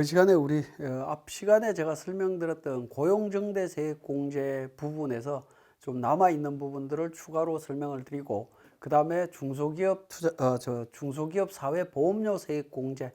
이번 시간에 우리 앞 시간에 제가 설명드렸던 고용정대 세액공제 부분에서 좀 남아있는 부분들을 추가로 설명을 드리고, 그 다음에 중소기업 중소기업 사회보험료 세액공제에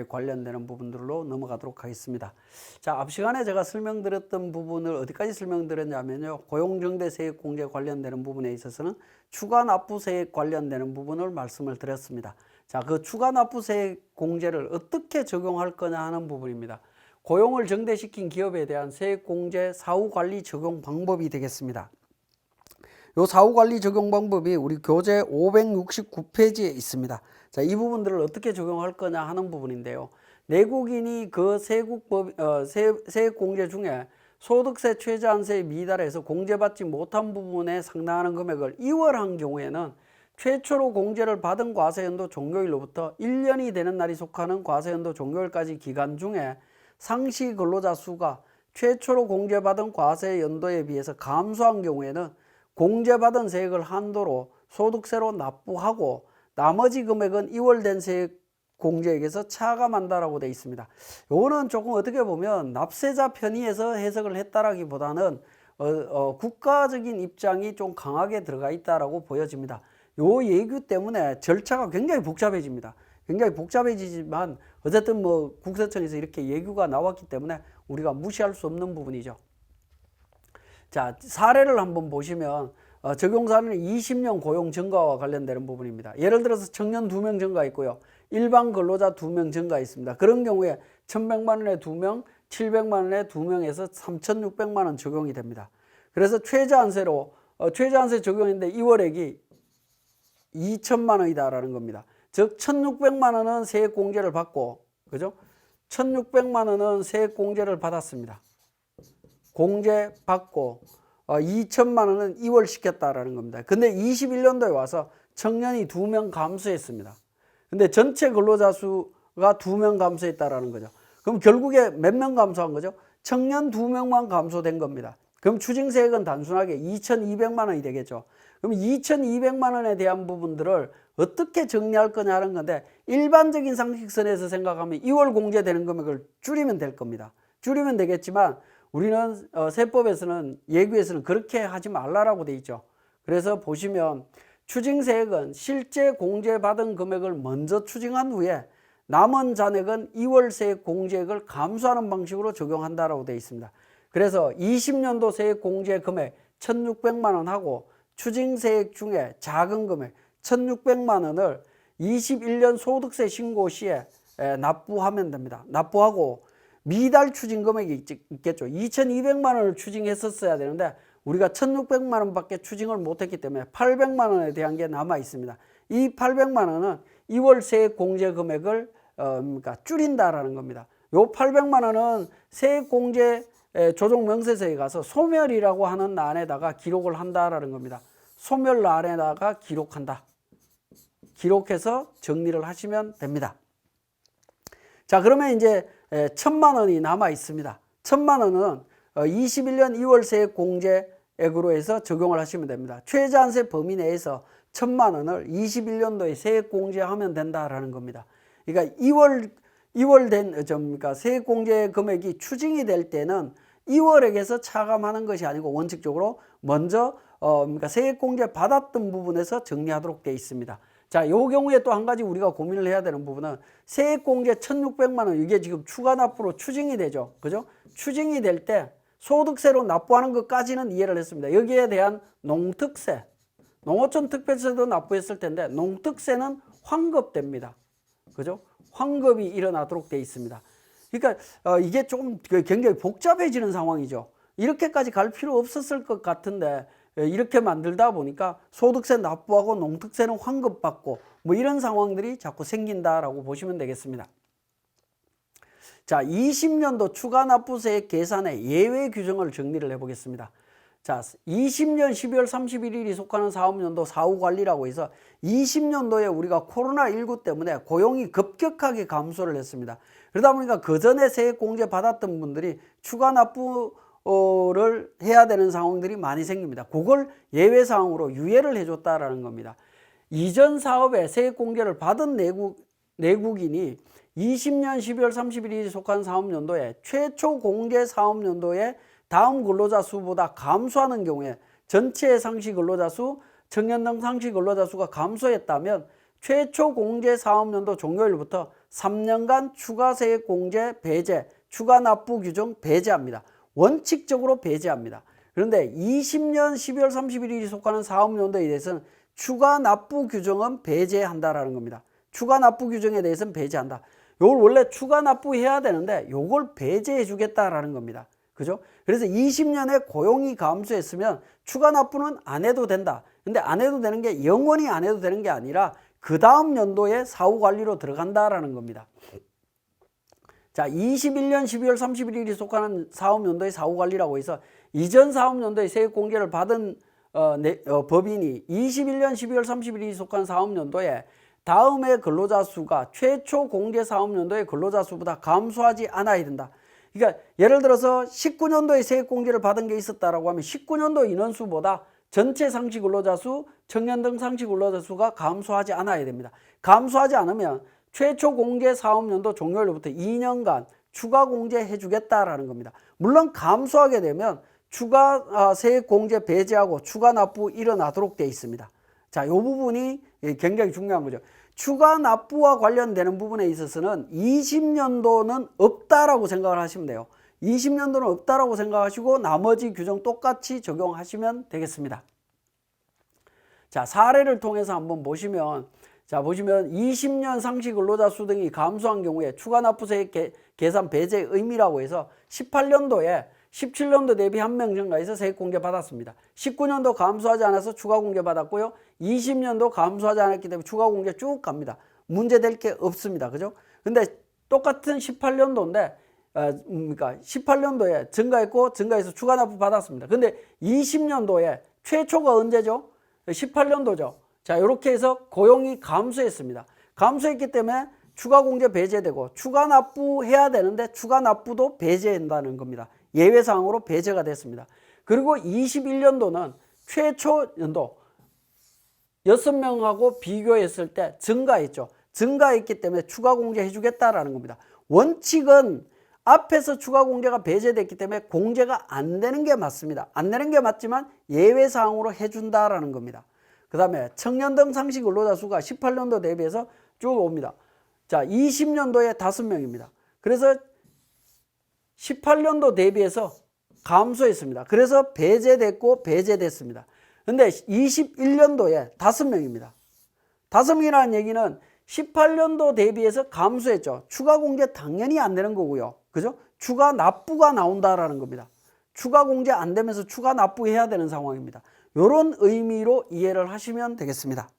관련되는 부분들로 넘어가도록 하겠습니다. 자, 앞 시간에 제가 설명드렸던 부분을 어디까지 설명드렸냐면요, 고용정대 세액공제 관련되는 부분에 있어서는 추가납부세액 관련되는 부분을 말씀을 드렸습니다. 자, 그 추가납부세액 공제를 어떻게 적용할 거냐 하는 부분입니다. 고용을 정대시킨 기업에 대한 세액공제 사후관리 적용 방법이 되겠습니다. 요 사후관리 적용 방법이 우리 교재 569페이지에 있습니다. 자, 이 부분들을 어떻게 적용할 거냐 하는 부분인데요. 내국인이 그 세액공제 중에 소득세 최저한세에 미달해서 공제받지 못한 부분에 상당하는 금액을 이월한 경우에는 최초로 공제를 받은 과세연도 종료일로부터 1년이 되는 날이 속하는 과세연도 종료일까지 기간 중에 상시 근로자 수가 최초로 공제받은 과세연도에 비해서 감소한 경우에는 공제받은 세액을 한도로 소득세로 납부하고 나머지 금액은 이월된 세액 공제액에서 차감한다라고 되어 있습니다. 요거는 조금 어떻게 보면 납세자 편의에서 해석을 했다라기보다는 국가적인 입장이 좀 강하게 들어가 있다라고 보여집니다. 요 예규 때문에 절차가 굉장히 복잡해집니다. 굉장히 복잡해지지만 어쨌든 뭐 국세청에서 이렇게 예규가 나왔기 때문에 우리가 무시할 수 없는 부분이죠. 자, 사례를 한번 보시면 적용 사례는 20년 고용 증가와 관련되는 부분입니다. 예를 들어서 청년 2명 증가 있고요. 일반 근로자 2명 증가 있습니다. 그런 경우에 1,100만 원에 2명, 700만 원에 2명에서 3,600만 원 적용이 됩니다. 그래서 최저한세로 최저한세 적용인데 이월액이 2천만 원이다라는 겁니다. 즉 1,600만 원은 세액공제를 받고, 그죠? 1,600만 원은 세액공제를 받았습니다. 공제받고 2천만 원은 이월시켰다라는 겁니다. 근데 21년도에 와서 청년이 2명 감소했습니다. 근데 전체 근로자 수가 2명 감소했다라는 거죠. 그럼 결국에 몇 명 감소한 거죠? 청년 2명만 감소된 겁니다. 그럼 추징세액은 단순하게 2,200만 원이 되겠죠. 그럼 2,200만 원에 대한 부분들을 어떻게 정리할 거냐는 건데, 일반적인 상식선에서 생각하면 2월 공제되는 금액을 줄이면 될 겁니다. 줄이면 되겠지만 우리는 세법에서는 예규에서는 그렇게 하지 말라라고 돼 있죠. 그래서 보시면 추징세액은 실제 공제받은 금액을 먼저 추징한 후에 남은 잔액은 2월 세액 공제액을 감수하는 방식으로 적용한다라고 되어 있습니다. 그래서 20년도 세액 공제 금액 1,600만 원 하고 추징세액 중에 작은 금액 1,600만 원을 21년 소득세 신고 시에 납부하면 됩니다. 납부하고 미달 추징 금액이 있겠죠. 2,200만 원을 추징했었어야 되는데 우리가 1,600만 원밖에 추징을 못했기 때문에 800만 원에 대한 게 남아 있습니다. 이 800만 원은 2월 세액 공제 금액을 줄인다라는 겁니다. 요 800만 원은 세액 공제 조정 명세서에 가서 소멸이라고 하는 란에다가 기록을 한다라는 겁니다. 소멸란에다가 기록한다. 기록해서 정리를 하시면 됩니다. 자, 그러면 이제 1,000만 원이 남아 있습니다. 1,000만 원은 21년 2월 세액 공제액으로 해서 적용을 하시면 됩니다. 최저한세 범위 내에서 1,000만 원을 21년도에 세액 공제하면 된다라는 겁니다. 그러니까 2월 된 세액 공제 금액이 추징이 될 때는 2월액에서 차감하는 것이 아니고 원칙적으로 먼저 세액 공제 받았던 부분에서 정리하도록 되어 있습니다. 자, 요 경우에 또 한 가지 우리가 고민을 해야 되는 부분은 세액 공제 1,600만 원, 이게 지금 추가 납부로 추징이 되죠. 그죠? 추징이 될 때 소득세로 납부하는 것까지는 이해를 했습니다. 여기에 대한 농특세, 농어촌 특별세도 납부했을 텐데 농특세는 환급됩니다. 그죠? 환급이 일어나도록 되어 있습니다. 그러니까 이게 좀 굉장히 복잡해지는 상황이죠. 이렇게까지 갈 필요 없었을 것 같은데 이렇게 만들다 보니까 소득세 납부하고 농특세는 환급받고 뭐 이런 상황들이 자꾸 생긴다라고 보시면 되겠습니다. 자, 20년도 추가납부세액 계산의 예외 규정을 정리를 해보겠습니다. 자, 20년 12월 31일이 속하는 사업년도 사후관리라고 해서 20년도에 우리가 코로나19 때문에 고용이 급격하게 감소를 했습니다. 그러다 보니까 그 전에 세액 공제 받았던 분들이 추가납부를 해야 되는 상황들이 많이 생깁니다. 그걸 예외 사항으로 유예를 해줬다라는 겁니다. 이전 사업에 세액 공제를 받은 내국인이 20년 12월 30일이 속한 사업연도에 최초 공제 사업연도에 다음 근로자 수보다 감소하는 경우에 전체 상시 근로자 수, 청년 등 상시 근로자 수가 감소했다면 최초 공제 사업연도 종료일부터 3년간 추가 세액 공제 배제, 추가 납부 규정 배제합니다. 원칙적으로 배제합니다. 그런데 20년 12월 31일이 속하는 사업연도에 대해서는 추가 납부 규정은 배제한다라는 겁니다. 추가 납부 규정에 대해서는 배제한다. 요걸 원래 추가 납부해야 되는데 요걸 배제해 주겠다라는 겁니다. 그죠? 그래서 20년에 고용이 감소했으면 추가 납부는 안 해도 된다. 근데 안 해도 되는 게 영원히 안 해도 되는 게 아니라 그 다음 연도에 사후 관리로 들어간다라는 겁니다. 자, 21년 12월 31일이 속하는 사업연도의 사후 관리라고 해서 이전 사업연도에 세액 공제를 받은 법인이 21년 12월 31일이 속한 사업연도에 다음의 근로자 수가 최초 공제 사업연도의 근로자 수보다 감소하지 않아야 된다. 그러니까 예를 들어서 19년도에 세액 공제를 받은 게 있었다라고 하면 19년도 인원수보다 전체 상시 근로자 수, 청년 등 상시 근로자 수가 감소하지 않아야 됩니다. 감소하지 않으면 최초 공제 사업연도 종료일부터 2년간 추가 공제해 주겠다라는 겁니다. 물론 감소하게 되면 추가 세액 공제 배제하고 추가 납부 일어나도록 되어 있습니다. 자, 이 부분이 굉장히 중요한 거죠. 추가 납부와 관련되는 부분에 있어서는 20년도는 없다라고 생각을 하시면 돼요. 20년도는 없다라고 생각하시고 나머지 규정 똑같이 적용하시면 되겠습니다. 자, 사례를 통해서 한번 보시면, 자, 보시면 20년 상시 근로자 수 등이 감소한 경우에 추가 납부세액 계산 배제의 의미라고 해서 18년도에 17년도 대비 1명 증가해서 세액 공제 받았습니다. 19년도 감소하지 않아서 추가 공제 받았고요. 20년도 감소하지 않았기 때문에 추가 공제 쭉 갑니다. 문제될 게 없습니다. 그죠? 근데 똑같은 18년도인데, 그러니까 18년도에 증가했고 증가해서 추가 납부 받았습니다. 근데 20년도에 최초가 언제죠? 18년도죠. 자, 이렇게 해서 고용이 감소했습니다. 감소했기 때문에 추가 공제 배제되고 추가 납부해야 되는데 추가 납부도 배제한다는 겁니다. 예외사항으로 배제가 됐습니다. 그리고 21년도는 최초 연도 6명하고 비교했을 때 증가했죠. 증가했기 때문에 추가 공제해 주겠다라는 겁니다. 원칙은 앞에서 추가 공제가 배제됐기 때문에 공제가 안 되는 게 맞습니다. 안 되는 게 맞지만 예외사항으로 해준다라는 겁니다. 그 다음에 청년 등 상시 근로자 수가 18년도 대비해서 쭉 옵니다. 자, 20년도에 5명입니다. 그래서 18년도 대비해서 감소했습니다. 그래서 배제됐고 배제됐습니다. 근데 21년도에 5명입니다. 5명이라는 얘기는 18년도 대비해서 감소했죠. 추가 공제 당연히 안 되는 거고요. 그죠? 추가 납부가 나온다라는 겁니다. 추가 공제 안 되면서 추가 납부해야 되는 상황입니다. 이런 의미로 이해를 하시면 되겠습니다.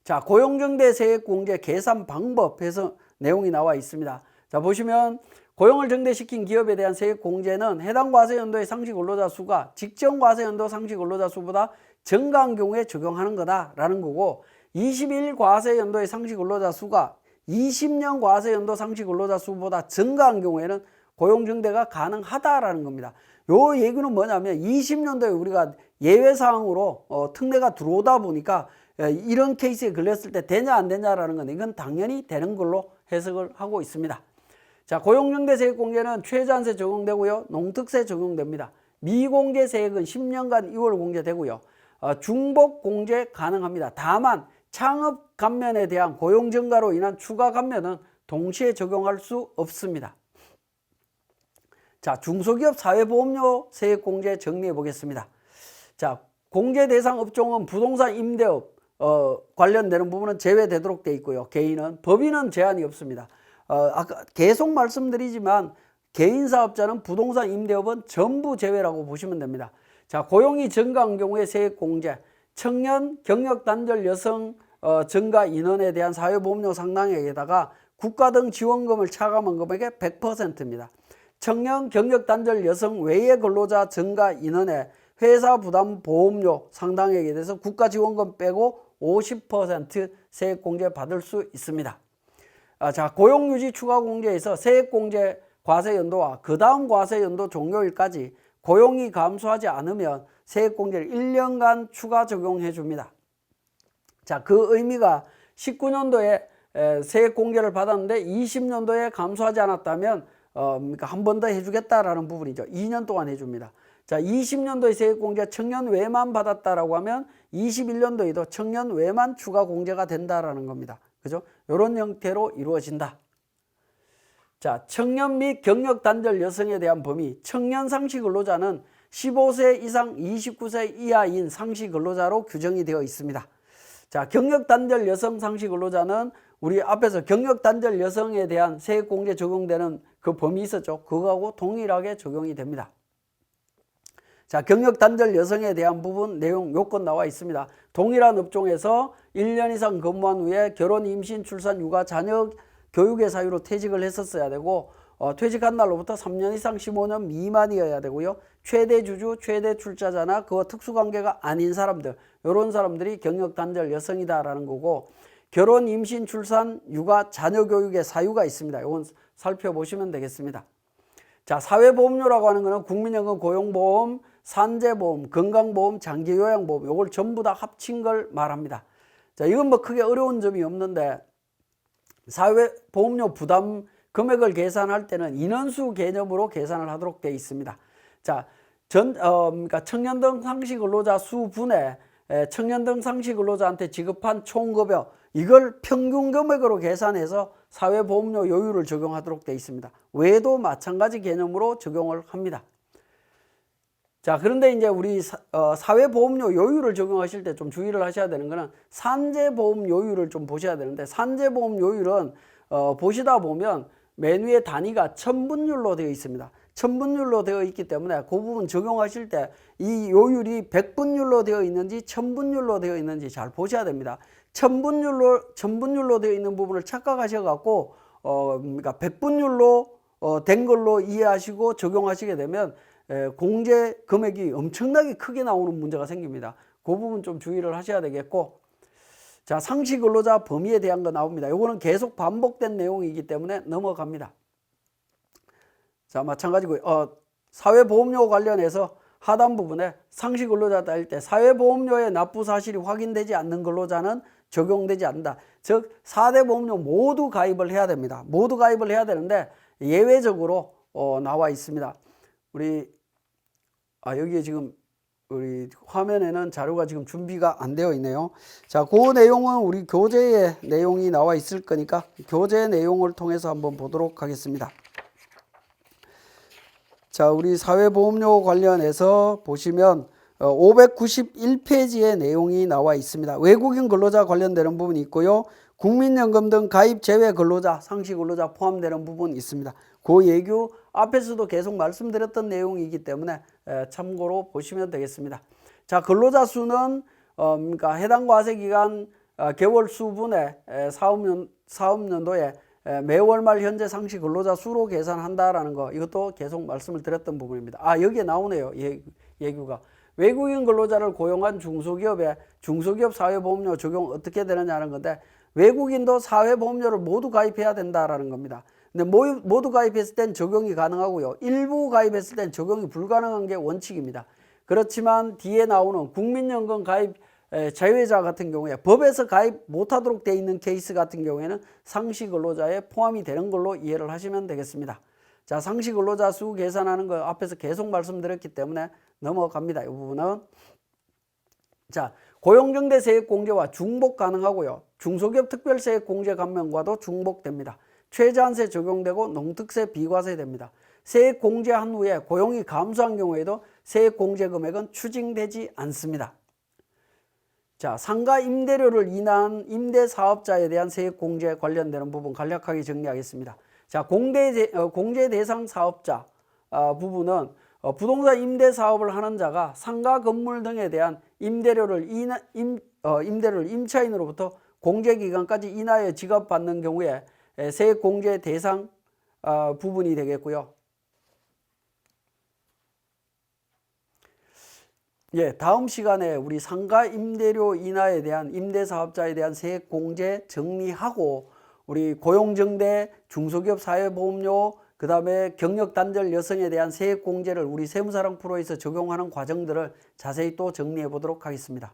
자, 고용정대 세액 공제 계산 방법에서 내용이 나와 있습니다. 자, 보시면 고용을 정대시킨 기업에 대한 세액 공제는 해당 과세연도의 상시 근로자 수가 직전 과세연도 상시 근로자 수보다 증가한 경우에 적용하는 거다라는 거고, 21 과세연도의 상시 근로자 수가 20년 과세연도 상시 근로자 수보다 증가한 경우에는 고용 정대가 가능하다라는 겁니다. 요 얘기는 뭐냐면 20년도에 우리가 예외사항으로 특례가 들어오다 보니까 이런 케이스에 걸렸을 때 되냐 안 되냐라는 건 이건 당연히 되는 걸로 해석을 하고 있습니다. 자, 고용정대 세액 공제는 최저한세 적용되고요. 농특세 적용됩니다. 미공제 세액은 10년간 2월 공제되고요. 중복 공제 가능합니다. 다만 창업 감면에 대한 고용 증가로 인한 추가 감면은 동시에 적용할 수 없습니다. 자, 중소기업 사회보험료 세액 공제 정리해 보겠습니다. 자, 공제 대상 업종은 부동산 임대업 관련되는 부분은 제외되도록 되어 있고요. 개인은, 법인은 제한이 없습니다. 아까 계속 말씀드리지만 개인 사업자는 부동산 임대업은 전부 제외라고 보시면 됩니다. 자, 고용이 증가한 경우에 세액 공제, 청년, 경력 단절 여성 증가 인원에 대한 사회보험료 상당액에다가 국가 등 지원금을 차감한 금액의 100%입니다. 청년, 경력 단절 여성 외의 근로자 증가 인원의 회사 부담 보험료 상당액에 대해서 국가 지원금 빼고 50% 세액 공제 받을 수 있습니다. 자, 고용유지 추가 공제에서 세액 공제 과세 연도와 그 다음 과세 연도 종료일까지 고용이 감소하지 않으면 세액 공제를 1년간 추가 적용해 줍니다. 자, 그 의미가 19년도에 세액 공제를 받았는데 20년도에 감소하지 않았다면 그러니까 한 번 더 해주겠다라는 부분이죠. 2년 동안 해줍니다. 자, 20년도에 세액 공제 청년 외만 받았다라고 하면 21년도에도 청년 외만 추가 공제가 된다라는 겁니다. 그죠? 이런 형태로 이루어진다. 자, 청년 및 경력 단절 여성에 대한 범위. 청년 상시 근로자는 15세 이상 29세 이하인 상시 근로자로 규정이 되어 있습니다. 자, 경력 단절 여성 상시 근로자는 우리 앞에서 경력 단절 여성에 대한 세액 공제 적용되는 그 범위 있었죠. 그거하고 동일하게 적용이 됩니다. 자, 경력 단절 여성에 대한 부분 내용 요건 나와 있습니다. 동일한 업종에서 1년 이상 근무한 후에 결혼, 임신, 출산, 육아, 자녀 교육의 사유로 퇴직을 했었어야 되고 퇴직한 날로부터 3년 이상 15년 미만이어야 되고요. 최대 주주, 최대 출자자나 그와 특수관계가 아닌 사람들, 이런 사람들이 경력 단절 여성이다라는 거고, 결혼, 임신, 출산, 육아, 자녀 교육의 사유가 있습니다. 이건 살펴보시면 되겠습니다. 자, 사회보험료라고 하는 거는 국민연금, 고용보험, 산재보험, 건강보험, 장기요양보험, 이걸 전부 다 합친 걸 말합니다. 자, 이건 뭐 크게 어려운 점이 없는데, 사회보험료 부담 금액을 계산할 때는 인원수 개념으로 계산을 하도록 되어 있습니다. 자, 그러니까 청년등 상시 근로자 수분에 청년등 상시 근로자한테 지급한 총급여, 이걸 평균 금액으로 계산해서 사회보험료 요율을 적용하도록 되어 있습니다. 외에도 마찬가지 개념으로 적용을 합니다. 자, 그런데 이제 우리 사회보험료 요율을 적용하실 때 좀 주의를 하셔야 되는 거는 산재보험 요율을 좀 보셔야 되는데, 산재보험 요율은 보시다 보면 맨 위에 단위가 천분율로 되어 있습니다. 천분율로 되어 있기 때문에 그 부분 적용하실 때 이 요율이 100분율로 되어 있는지 천분율로 되어 있는지 잘 보셔야 됩니다. 천분율로 되어 있는 부분을 착각하셔 갖고 그러니까 100분율로 된 걸로 이해하시고 적용하시게 되면 공제 금액이 엄청나게 크게 나오는 문제가 생깁니다. 그 부분 좀 주의를 하셔야 되겠고, 자, 상시 근로자 범위에 대한 거 나옵니다. 이거는 계속 반복된 내용이기 때문에 넘어갑니다. 자, 마찬가지고 사회보험료 관련해서 하단 부분에 상시 근로자 따질 때 사회보험료의 납부 사실이 확인되지 않는 근로자는 적용되지 않는다. 즉 4대 보험료 모두 가입을 해야 됩니다. 모두 가입을 해야 되는데 예외적으로 나와 있습니다. 여기에 지금 우리 화면에는 자료가 지금 준비가 안 되어 있네요. 자, 그 내용은 우리 교재에 내용이 나와 있을 거니까 교재 내용을 통해서 한번 보도록 하겠습니다. 자, 우리 사회보험료 관련해서 보시면 591페이지에 내용이 나와 있습니다. 외국인 근로자 관련되는 부분이 있고요. 국민연금 등 가입 제외 근로자, 상시 근로자 포함되는 부분이 있습니다. 그 예규 앞에서도 계속 말씀드렸던 내용이기 때문에 참고로 보시면 되겠습니다. 자, 근로자 수는 그러니까 해당 과세기간 개월 수분의 사업연도에 매월 말 현재 상시 근로자 수로 계산한다라는 거, 이것도 계속 말씀을 드렸던 부분입니다. 여기에 나오네요. 예규가. 외국인 근로자를 고용한 중소기업에 중소기업 사회보험료 적용 어떻게 되느냐는 건데, 외국인도 사회보험료를 모두 가입해야 된다라는 겁니다. 근데 모두 가입했을 땐 적용이 가능하고요. 일부 가입했을 땐 적용이 불가능한 게 원칙입니다. 그렇지만 뒤에 나오는 국민연금 가입 자유자 같은 경우에 법에서 가입 못하도록 되어 있는 케이스 같은 경우에는 상시 근로자에 포함이 되는 걸로 이해를 하시면 되겠습니다. 자, 상시 근로자 수 계산하는 거 앞에서 계속 말씀드렸기 때문에 넘어갑니다. 이 부분은. 자, 고용정대 세액 공제와 중복 가능하고요. 중소기업 특별세액 공제 감면과도 중복됩니다. 최저한세 적용되고 농특세 비과세됩니다. 세액 공제한 후에 고용이 감소한 경우에도 세액 공제 금액은 추징되지 않습니다. 자, 상가 임대료를 인한 임대사업자에 대한 세액 공제 관련되는 부분 간략하게 정리하겠습니다. 자, 공제 대상 사업자 부분은 부동산 임대 사업을 하는 자가 상가 건물 등에 대한 임대료를 임차인으로부터 공제 기간까지 인하여 지급받는 경우에 세액 공제 대상 부분이 되겠고요. 다음 시간에 우리 상가 임대료 인하에 대한 임대사업자에 대한 세액 공제 정리하고, 우리 고용정대, 중소기업 사회보험료, 그 다음에 경력단절 여성에 대한 세액 공제를 우리 세무사랑 프로에서 적용하는 과정들을 자세히 또 정리해 보도록 하겠습니다.